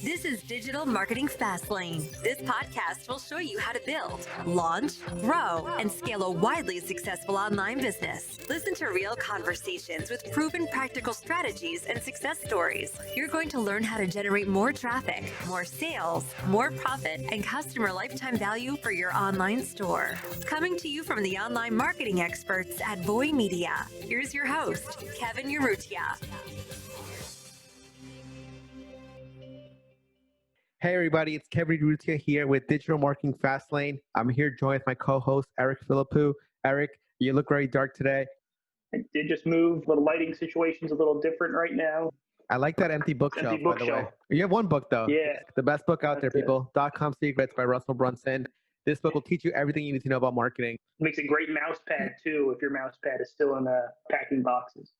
This is Digital Marketing Fastlane. This podcast will show you how to build, launch, grow, and scale a widely successful online business. Listen to real conversations with proven practical strategies and success stories. You're going to learn how to generate more traffic, more sales, more profit, and customer lifetime value for your online store. Coming to you from the online marketing experts at Voy Media, here's your host, Kevin Urrutia. Hey everybody, it's Kevin Urrutia here with Digital Marketing Fastlane. I'm here joined with my co-host, Eric Philippou. Eric, you look very dark today. I did just move. The lighting situation's a little different right now. I like that empty bookshelf, by the way. You have one book, though. Yeah. The best book out there, people. .com Secrets by Russell Brunson. This book will teach you everything you need to know about marketing. It makes a great mouse pad, too, if your mouse pad is still in the packing boxes.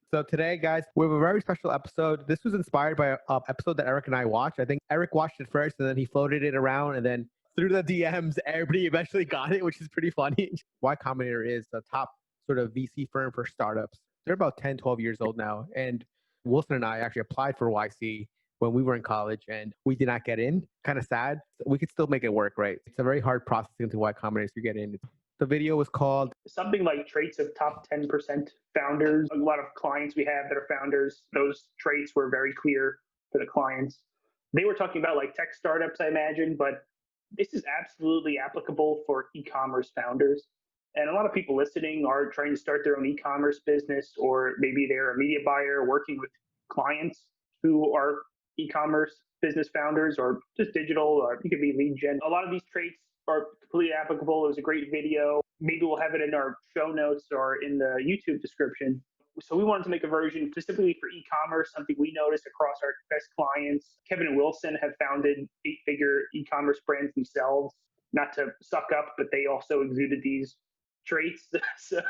So today, guys, we have a very special episode. This was inspired by an episode that Eric and I watched. I think Eric watched it first, and then he floated it around, and then through the DMs, everybody eventually got it, which is pretty funny. Y Combinator is the top sort of VC firm for startups. They're about 10, 12 years old now. And Wilson and I actually applied for YC when we were in college, and we did not get in. Kind of sad. We could still make it work, right? It's a very hard process into Y Combinator to get in. The video was called something like traits of top 10% founders. A lot of clients we have that are founders, those traits were very clear for the clients. They were talking about like tech startups, I imagine, but this is absolutely applicable for e-commerce founders. And a lot of people listening are trying to start their own e-commerce business, or maybe they're a media buyer working with clients who are e-commerce business founders, or just digital, or it could be lead gen. A lot of these traits are completely applicable. It was a great video. Maybe we'll have it in our show notes or in the YouTube description. So we wanted to make a version specifically for e-commerce, something we noticed across our best clients. Kevin and Wilson have founded 8-figure e-commerce brands themselves. Not to suck up, but they also exuded these traits. So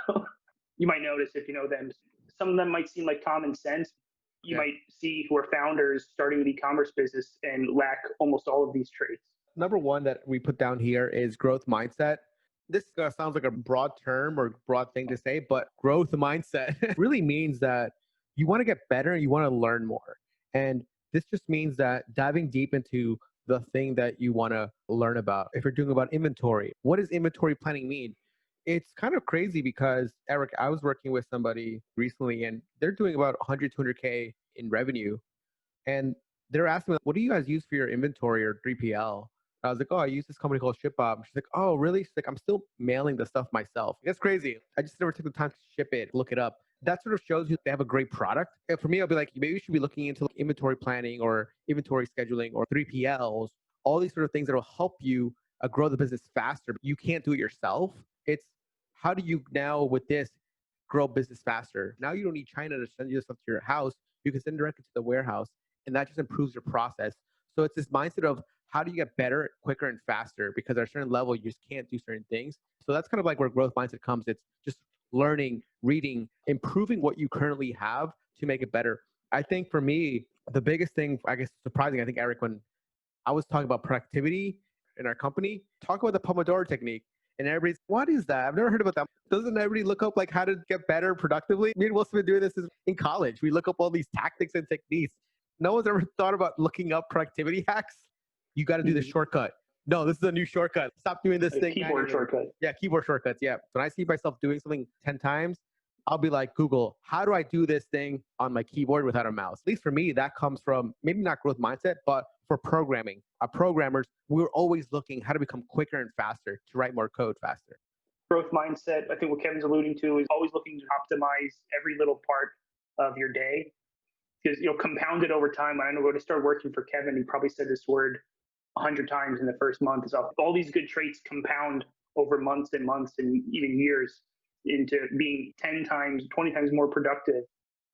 you might notice if you know them. Some of them might seem like common sense. You might see who are founders starting an e-commerce business and lack almost all of these traits. Number one that we put down here is growth mindset. This sounds like a broad term or broad thing to say, but growth mindset really means that you want to get better and you want to learn more. And this just means that diving deep into the thing that you want to learn about. If you're doing about inventory, what does inventory planning mean? It's kind of crazy because, Eric, I was working with somebody recently and they're doing about 100, 200K in revenue. And they're asking me, what do you guys use for your inventory or 3PL? I was like, oh, I use this company called ShipBob. She's like, oh, really? She's like, I'm still mailing the stuff myself. That's crazy. I just never took the time to ship it, look it up. That sort of shows you they have a great product. And for me, I'll be like, maybe you should be looking into inventory planning or inventory scheduling or 3PLs, all these sort of things that will help you grow the business faster. But you can't do it yourself. It's how do you now with this grow business faster? Now you don't need China to send you stuff to your house. You can send directly to the warehouse, and that just improves your process. So it's this mindset of how do you get better, quicker, and faster? Because at a certain level, you just can't do certain things. So that's kind of like where growth mindset comes. It's just learning, reading, improving what you currently have to make it better. I think for me, the biggest thing, I guess surprising, I think, Eric, when I was talking about productivity in our company, talk about the Pomodoro technique. And everybody's, what is that? I've never heard about that. Doesn't everybody look up like how to get better productively? Me and Wilson have been doing this in college. We look up all these tactics and techniques. No one's ever thought about looking up productivity hacks. You got to do the shortcut. No, this is a new shortcut. Stop doing this thing. Keyboard shortcut. Yeah, keyboard shortcuts. Yeah. When I see myself doing something 10 times, I'll be like, Google, how do I do this thing on my keyboard without a mouse? At least for me, that comes from maybe not growth mindset, but for programming. Programmers, we're always looking how to become quicker and faster to write more code faster. Growth mindset, I think what Kevin's alluding to is always looking to optimize every little part of your day. Because you'll compound it over time. I know when I started working for Kevin, he probably said this word 100 times in the first month. So all these good traits compound over months and months and even years into being 10 times, 20 times more productive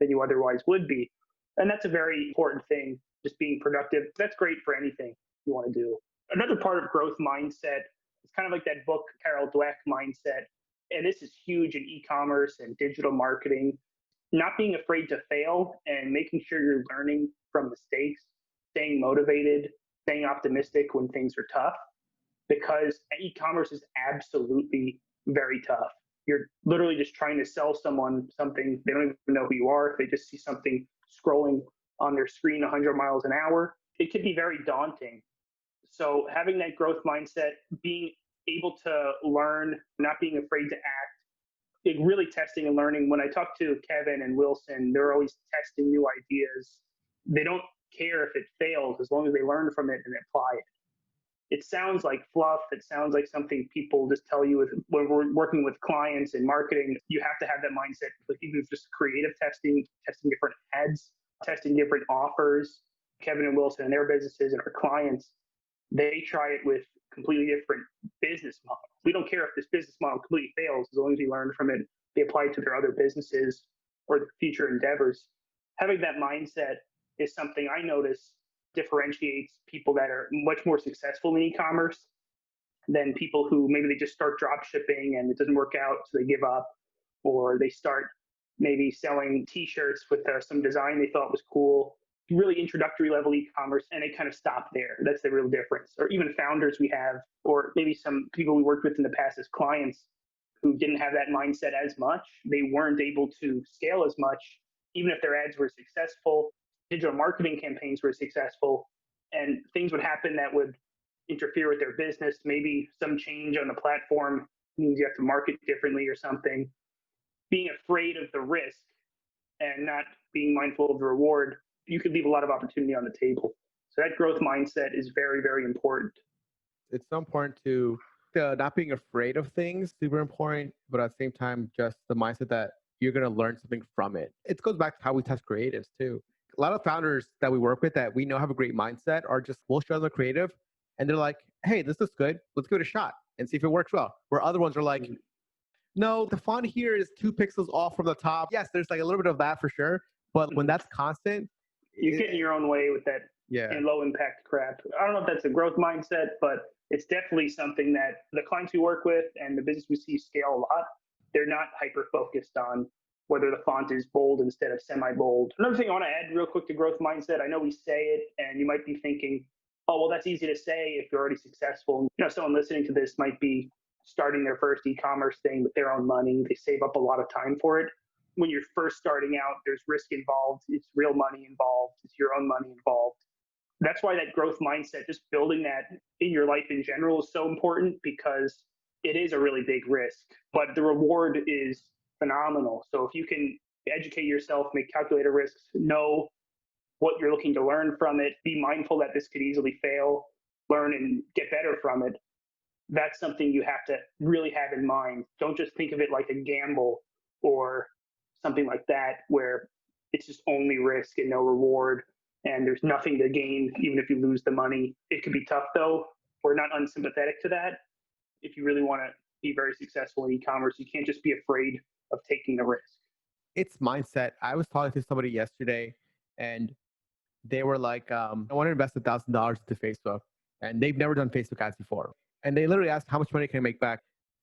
than you otherwise would be. And that's a very important thing, just being productive. That's great for anything you want to do. Another part of growth mindset is kind of like that book, Carol Dweck Mindset. And this is huge in e-commerce and digital marketing. Not being afraid to fail and making sure you're learning from mistakes, staying motivated, staying optimistic when things are tough, because e-commerce is absolutely very tough. You're literally just trying to sell someone something. They don't even know who you are. If they just see something scrolling on their screen 100 miles an hour, it could be very daunting. So having that growth mindset, being able to learn, not being afraid to act, it really testing and learning. When I talk to Kevin and Wilson, they're always testing new ideas. They don't care if it fails as long as they learn from it and apply it. It sounds like fluff. It sounds like something people just tell you when we're working with clients and marketing. You have to have that mindset, like even if just creative testing, testing different ads, testing different offers. Kevin and Wilson and their businesses and our clients, they try it with completely different business models. We don't care if this business model completely fails as long as we learn from it, they apply it to their other businesses or their future endeavors. Having that mindset is something I notice differentiates people that are much more successful in e-commerce than people who maybe they just start drop shipping and it doesn't work out, so they give up, or they start maybe selling t-shirts with some design they thought was cool, really introductory level e-commerce, and they kind of stop there. That's the real difference. Or even founders we have, or maybe some people we worked with in the past as clients who didn't have that mindset as much. They weren't able to scale as much, even if their ads were successful, digital marketing campaigns were successful, and things would happen that would interfere with their business. Maybe some change on the platform means you have to market differently or something. Being afraid of the risk and not being mindful of the reward, you could leave a lot of opportunity on the table. So that growth mindset is very, very important. It's so important to not being afraid of things, super important, but at the same time, just the mindset that you're going to learn something from it. It goes back to how we test creatives too. A lot of founders that we work with that we know have a great mindset are just, we'll show them creative and they're like, hey, this looks good. Let's give it a shot and see if it works well. Where other ones are like, no, the font here is 2 pixels off from the top. Yes, there's like a little bit of that for sure. But when that's constant, you get in your own way with that low impact crap. I don't know if that's a growth mindset, but it's definitely something that the clients we work with and the business we see scale a lot, they're not hyper focused on whether the font is bold instead of semi-bold. Another thing I want to add real quick to growth mindset, I know we say it and you might be thinking, oh, well, that's easy to say if you're already successful. You know, someone listening to this might be starting their first e-commerce thing with their own money. They save up a lot of time for it. When you're first starting out, there's risk involved. It's real money involved. It's your own money involved. That's why that growth mindset, just building that in your life in general is so important, because it is a really big risk, but the reward is phenomenal. So if you can educate yourself, make calculated risks, know what you're looking to learn from it, be mindful that this could easily fail, learn and get better from it. That's something you have to really have in mind. Don't just think of it like a gamble or something like that, where it's just only risk and no reward and there's nothing to gain even if you lose the money. It could be tough though. We're not unsympathetic to that. If you really want to be very successful in e-commerce, you can't just be afraid of taking the risk. It's mindset. I was talking to somebody yesterday and they were like, I want to invest $1,000 into Facebook, and they've never done Facebook ads before. And they literally asked, how much money can I make back?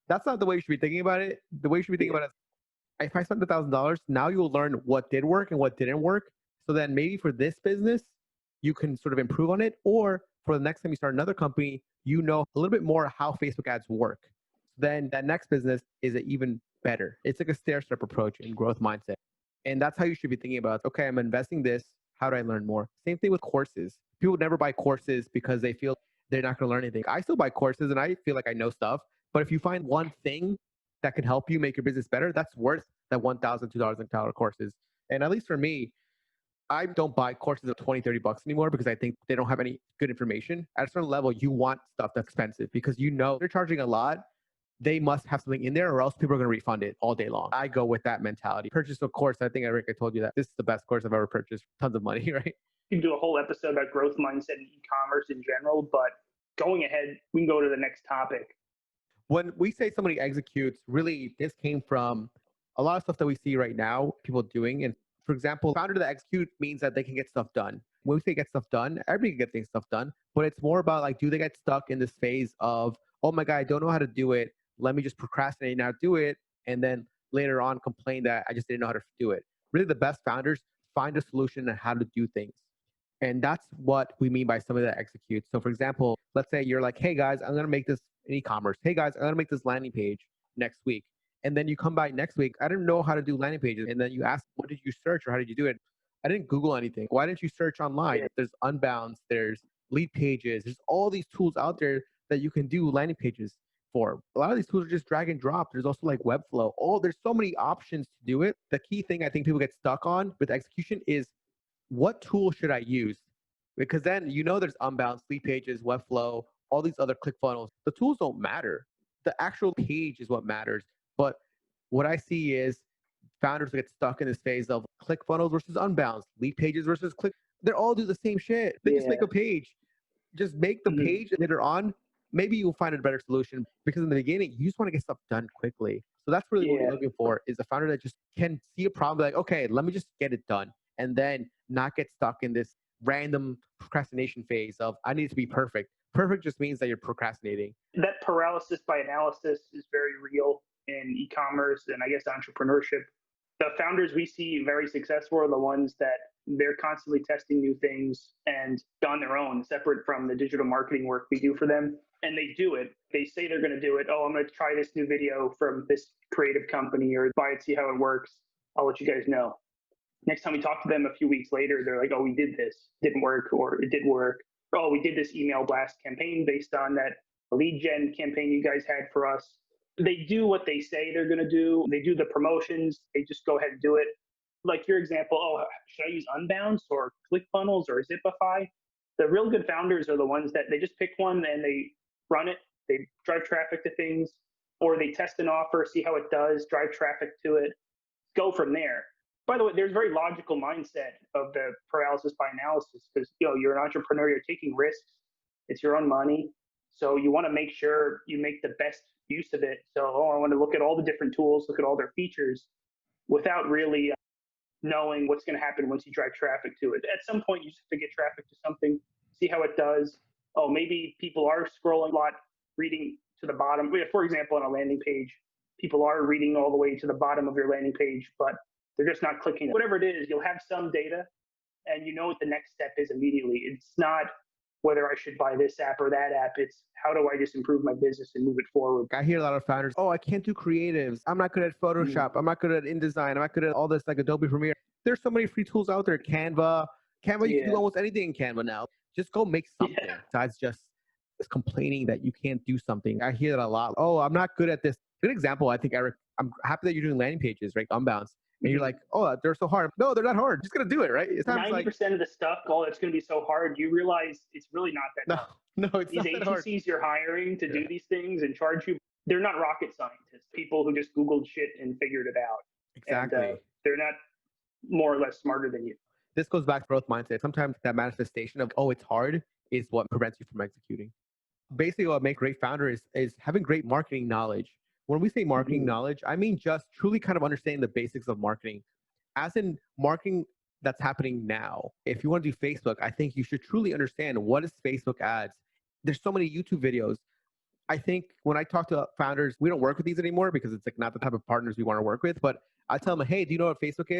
That's not the way you should be thinking about it. The way you should be thinking about it is, if I spent $1,000, now you'll learn what did work and what didn't work. So then maybe for this business, you can sort of improve on it. Or for the next time you start another company, you know a little bit more how Facebook ads work. Then that next business is even better. It's like a stair-step approach in growth mindset. And that's how you should be thinking about, okay, I'm investing this. How do I learn more? Same thing with courses. People never buy courses because they feel they're not going to learn anything. I still buy courses and I feel like I know stuff. But if you find one thing that can help you make your business better, that's worth that $1,000, $2,000 courses. And at least for me, I don't buy courses of $20, $30 anymore because I think they don't have any good information. At a certain level, you want stuff that's expensive because you know they're charging a lot. They must have something in there or else people are going to refund it all day long. I go with that mentality. Purchase a course. I think, Eric, I told you that this is the best course I've ever purchased. Tons of money, right? You can do a whole episode about growth mindset and e-commerce in general, but going ahead, we can go to the next topic. When we say somebody executes, really, this came from a lot of stuff that we see right now, people doing. And for example, founder that execute means that they can get stuff done. When we say get stuff done, everybody can get stuff done, but it's more about like, do they get stuck in this phase of, oh my God, I don't know how to do it. Let me just procrastinate and not do it. And then later on complain that I just didn't know how to do it. Really, the best founders find a solution on how to do things. And that's what we mean by somebody that executes. So for example, let's say you're like, hey guys, I'm going to make this in e-commerce. Hey guys, I'm going to make this landing page next week. And then you come by next week. I didn't know how to do landing pages. And then you ask, what did you search or how did you do it? I didn't Google anything. Why didn't you search online? Yeah. There's Unbounce, there's Lead Pages, there's all these tools out there that you can do landing pages for. A lot of these tools are just drag and drop. There's also like Webflow. Oh, there's so many options to do it. The key thing I think people get stuck on with execution is what tool should I use? Because then there's Unbounce, Lead Pages, Webflow, all these other ClickFunnels. The tools don't matter. The actual page is what matters. But what I see is founders get stuck in this phase of ClickFunnels versus Unbounce, Lead Pages versus Click. They all do the same shit. They just make a page. Just make the page, and later on, maybe you'll find a better solution. Because in the beginning, you just want to get stuff done quickly. So that's really what you're looking for, is a founder that just can see a problem, like, okay, let me just get it done, and then not get stuck in this random procrastination phase of I need it to be perfect. Perfect just means that you're procrastinating. That paralysis by analysis is very real in e-commerce and I guess entrepreneurship. The founders we see very successful are the ones that they're constantly testing new things and on their own, separate from the digital marketing work we do for them. And they do it. They say they're going to do it. Oh, I'm going to try this new video from this creative company or buy it, see how it works. I'll let you guys know. Next time we talk to them a few weeks later, they're like, oh, we did this, didn't work, or it did work. Oh, we did this email blast campaign based on that lead gen campaign you guys had for us. They do what they say they're going to do. They do the promotions. They just go ahead and do it. Like your example, oh, should I use Unbounce or ClickFunnels or Zipify? The real good founders are the ones that they just pick one and they run it. They drive traffic to things, or they test an offer, see how it does, drive traffic to it, go from there. By the way, there's a very logical mindset of the paralysis by analysis because you're an entrepreneur, you're taking risks, it's your own money. So you want to make sure you make the best use of it. So, I want to look at all the different tools, look at all their features without really knowing what's going to happen once you drive traffic to it. At some point, you just have to get traffic to something, see how it does. Oh, maybe people are scrolling a lot, reading to the bottom. For example, on a landing page, people are reading all the way to the bottom of your landing page, but they're just not clicking. Whatever it is, you'll have some data and you know what the next step is immediately. It's not whether I should buy this app or that app. It's how do I just improve my business and move it forward. I hear a lot of founders, oh, I can't do creatives. I'm not good at Photoshop. I'm not good at InDesign. I'm not good at all this like Adobe Premiere. There's so many free tools out there. Canva, you can do almost anything in Canva now. Just go make something besides just complaining that you can't do something. I hear that a lot. Oh, I'm not good at this. Good example, I think, Eric, I'm happy that you're doing landing pages, right? Unbounce. And you're like, oh, they're so hard. No, they're not hard. Just going to do it, right? 90% of the stuff, oh, it's going to be so hard. You realize it's really not that hard. No, it's these not that hard. agencies you're hiring to do these things and charge you, they're not rocket scientists. People who just Googled shit and figured it out. Exactly. And, they're not more or less smarter than you. This goes back to growth mindset. Sometimes that manifestation of, oh, it's hard is what prevents you from executing. Basically, what makes great founders is having great marketing knowledge. When we say marketing knowledge, I mean just truly kind of understanding the basics of marketing. As in marketing that's happening now. If you want to do Facebook, I think you should truly understand what is Facebook ads. There's so many YouTube videos. I think when I talk to founders, we don't work with these anymore because it's like not the type of partners we want to work with. But I tell them, hey, do you know what Facebook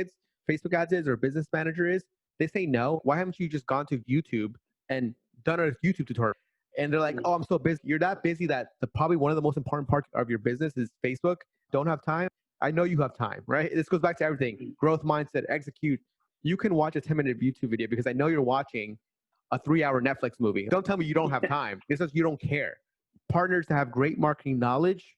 ads is or Business Manager is? They say no. Why haven't you just gone to YouTube and done a YouTube tutorial? And they're like, oh, I'm so busy. You're that busy that probably one of the most important parts of your business is Facebook. Don't have time. I know you have time, right? This goes back to everything. Growth mindset, execute. You can watch a 10-minute YouTube video because I know you're watching a 3-hour Netflix movie. Don't tell me you don't have time. It's just you don't care. Partners that have great marketing knowledge,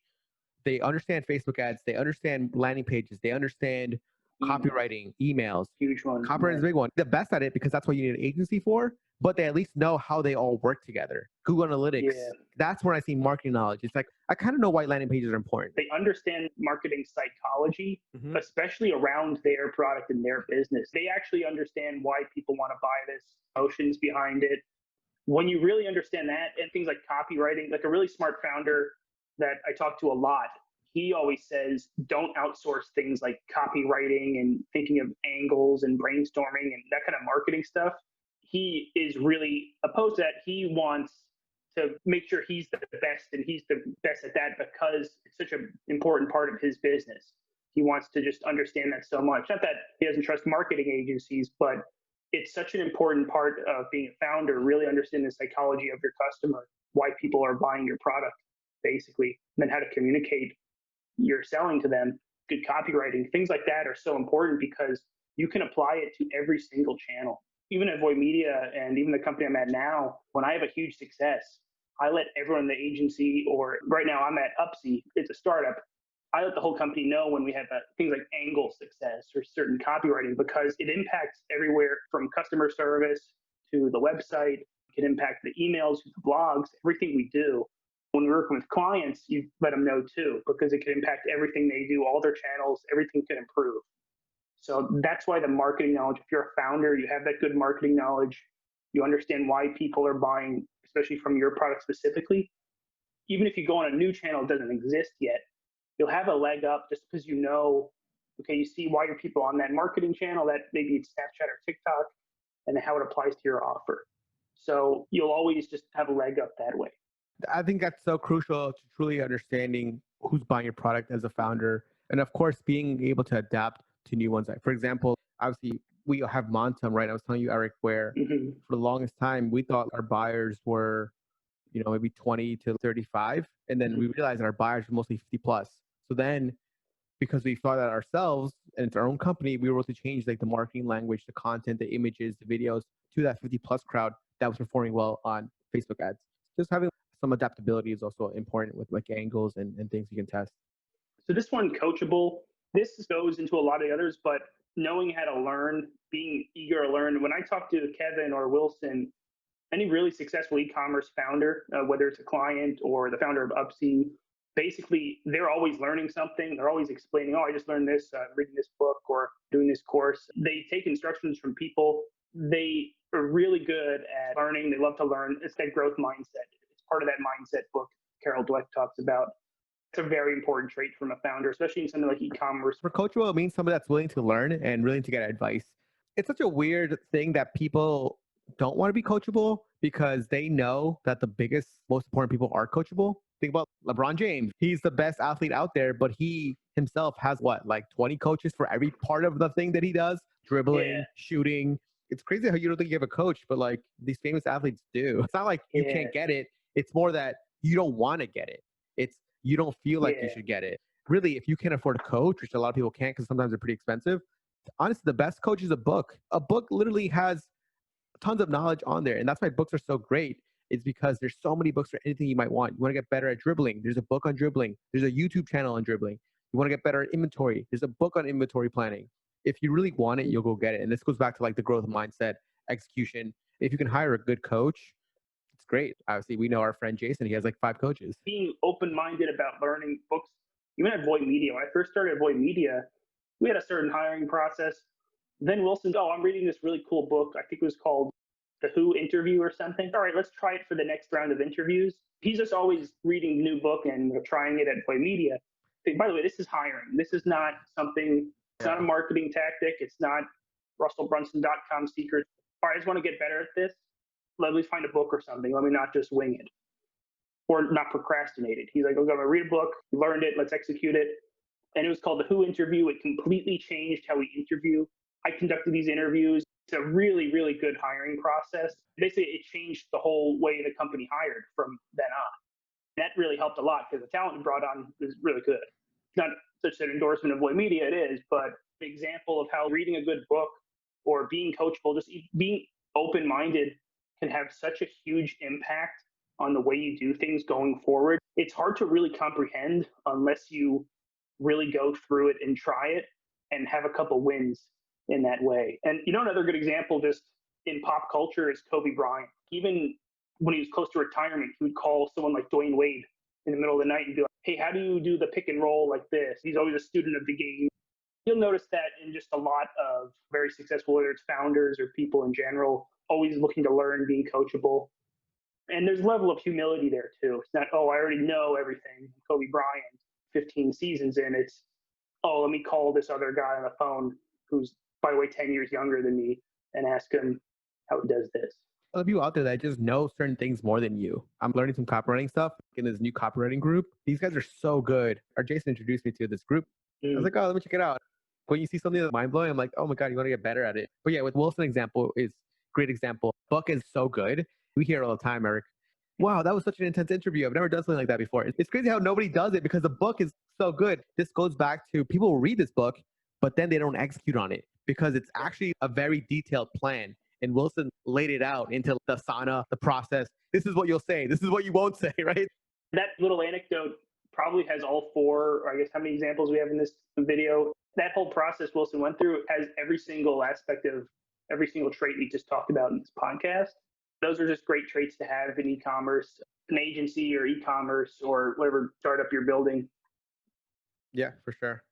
they understand Facebook ads, they understand landing pages, they understand copywriting, emails. Huge one. Copywriting is a big one. The best at it because that's what you need an agency for, but they at least know how they all work together. Google Analytics, that's where I see marketing knowledge. It's like, I kind of know why landing pages are important. They understand marketing psychology, especially around their product and their business. They actually understand why people want to buy this, emotions behind it. When you really understand that and things like copywriting, like a really smart founder that I talk to a lot, he always says, don't outsource things like copywriting and thinking of angles and brainstorming and that kind of marketing stuff. He is really opposed to that. He wants to make sure he's the best and he's the best at that because it's such an important part of his business. He wants to just understand that so much. Not that he doesn't trust marketing agencies, but it's such an important part of being a founder, really understanding the psychology of your customer, why people are buying your product, basically, and then how to communicate you're selling to them. Good copywriting, things like that are so important because you can apply it to every single channel. Even at Voy Media and even the company I'm at now, when I have a huge success, I let everyone in the agency, or right now I'm at Upsy, it's a startup. I let the whole company know when we have things like angle success or certain copywriting, because it impacts everywhere from customer service to the website. It can impact the emails, the blogs, everything we do. When we're working with clients, you let them know too, because it can impact everything they do, all their channels, everything can improve. So that's why the marketing knowledge, if you're a founder, you have that good marketing knowledge, you understand why people are buying, especially from your product specifically. Even if you go on a new channel that doesn't exist yet, you'll have a leg up just because you know, okay, you see why your people on that marketing channel, that maybe it's Snapchat or TikTok, and how it applies to your offer. So you'll always just have a leg up that way. I think that's so crucial to truly understanding who's buying your product as a founder. And of course, being able to adapt to new ones. Like, for example, obviously, we have Montum, right? I was telling you, Eric, where for the longest time, we thought our buyers were, maybe 20 to 35. And then we realized that our buyers were mostly 50 plus. So then, because we thought that ourselves and it's our own company, we were able to change like the marketing language, the content, the images, the videos to that 50 plus crowd that was performing well on Facebook ads. Just having some adaptability is also important with like angles and things you can test. So this one, Coachable, this goes into a lot of the others, but knowing how to learn, being eager to learn. When I talk to Kevin or Wilson, any really successful e-commerce founder, whether it's a client or the founder of Upsy, basically they're always learning something. They're always explaining, oh, I just learned this, reading this book or doing this course. They take instructions from people. They are really good at learning. They love to learn. It's that growth mindset. It's part of that mindset book Carol Dweck talks about. It's a very important trait from a founder, especially in something like e-commerce. For coachable, it means somebody that's willing to learn and willing to get advice. It's such a weird thing that people don't want to be coachable because they know that the biggest, most important people are coachable. Think about LeBron James. He's the best athlete out there, but he himself has like 20 coaches for every part of the thing that he does, dribbling, shooting. It's crazy how you don't think you have a coach, but like these famous athletes do. It's not like you can't get it. It's more that you don't want to get it. It's you don't feel like you should get it. Really, if you can afford a coach, which a lot of people can't because sometimes they're pretty expensive, honestly, the best coach is a book. A book literally has tons of knowledge on there. And that's why books are so great. It's because there's so many books for anything you might want. You want to get better at dribbling. There's a book on dribbling. There's a YouTube channel on dribbling. You want to get better at inventory. There's a book on inventory planning. If you really want it, you'll go get it. And this goes back to like the growth mindset, execution. If you can hire a good coach, it's great. Obviously, we know our friend Jason. He has like 5 coaches. Being open-minded about learning books. Even at Voy Media, when I first started at Voy Media, we had a certain hiring process. Then Wilson, oh, I'm reading this really cool book. I think it was called The Who Interview or something. All right, let's try it for the next round of interviews. He's just always reading the new book and trying it at Voy Media. By the way, this is hiring. This is not something, it's not a marketing tactic. It's not russellbrunson.com secret. All right, I just want to get better at this. Let me find a book or something. Let me not just wing it or not procrastinate it. He's like, okay, I'm going to read a book, learned it, let's execute it. And it was called The Who Interview. It completely changed how we interview. I conducted these interviews. It's a really, really good hiring process. Basically, it changed the whole way the company hired from then on. That really helped a lot because the talent we brought on is really good. It's not such an endorsement of Voy Media, it is, but an example of how reading a good book or being coachable, just being open-minded can have such a huge impact on the way you do things going forward. It's hard to really comprehend unless you really go through it and try it and have a couple wins in that way. And another good example just in pop culture is Kobe Bryant. Even when he was close to retirement, he would call someone like Dwayne Wade in the middle of the night and be like, hey, how do you do the pick and roll like this? He's always a student of the game. You'll notice that in just a lot of very successful, whether it's founders or people in general, always looking to learn, being coachable. And there's a level of humility there too. It's not, oh, I already know everything. Kobe Bryant, 15 seasons in, it's, oh, let me call this other guy on the phone who's, by the way, 10 years younger than me and ask him how he does this. A lot of people out there that just know certain things more than you. I'm learning some copywriting stuff in this new copywriting group. These guys are so good. Our Jason introduced me to this group. I was like, oh, let me check it out. When you see something that's mind-blowing, I'm like, oh my God, you want to get better at it. But yeah, with Wilson example is great example. Book is so good. We hear it all the time, Eric. Wow, that was such an intense interview. I've never done something like that before. It's crazy how nobody does it because the book is so good. This goes back to people read this book, but then they don't execute on it because it's actually a very detailed plan. And Wilson laid it out into the sauna, the process. This is what you'll say. This is what you won't say, right? That little anecdote probably has all four, or I guess how many examples we have in this video. That whole process Wilson went through has every single aspect of every single trait we just talked about in this podcast. Those are just great traits to have in e-commerce, an agency or e-commerce or whatever startup you're building. Yeah, for sure.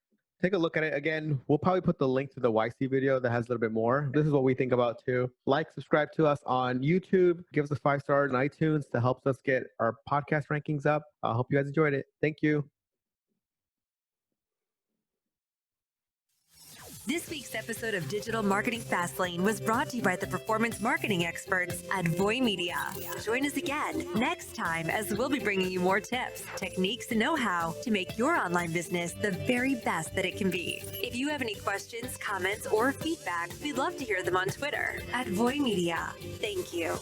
Take a look at it. Again, we'll probably put the link to the YC video that has a little bit more. This is what we think about too. Like, subscribe to us on YouTube. Give us a 5-star on iTunes to help us get our podcast rankings up. I hope you guys enjoyed it. Thank you. This week's episode of Digital Marketing Fastlane was brought to you by the performance marketing experts at Voy Media. Join us again next time as we'll be bringing you more tips, techniques, and know-how to make your online business the very best that it can be. If you have any questions, comments, or feedback, we'd love to hear them on Twitter at Voy Media. Thank you.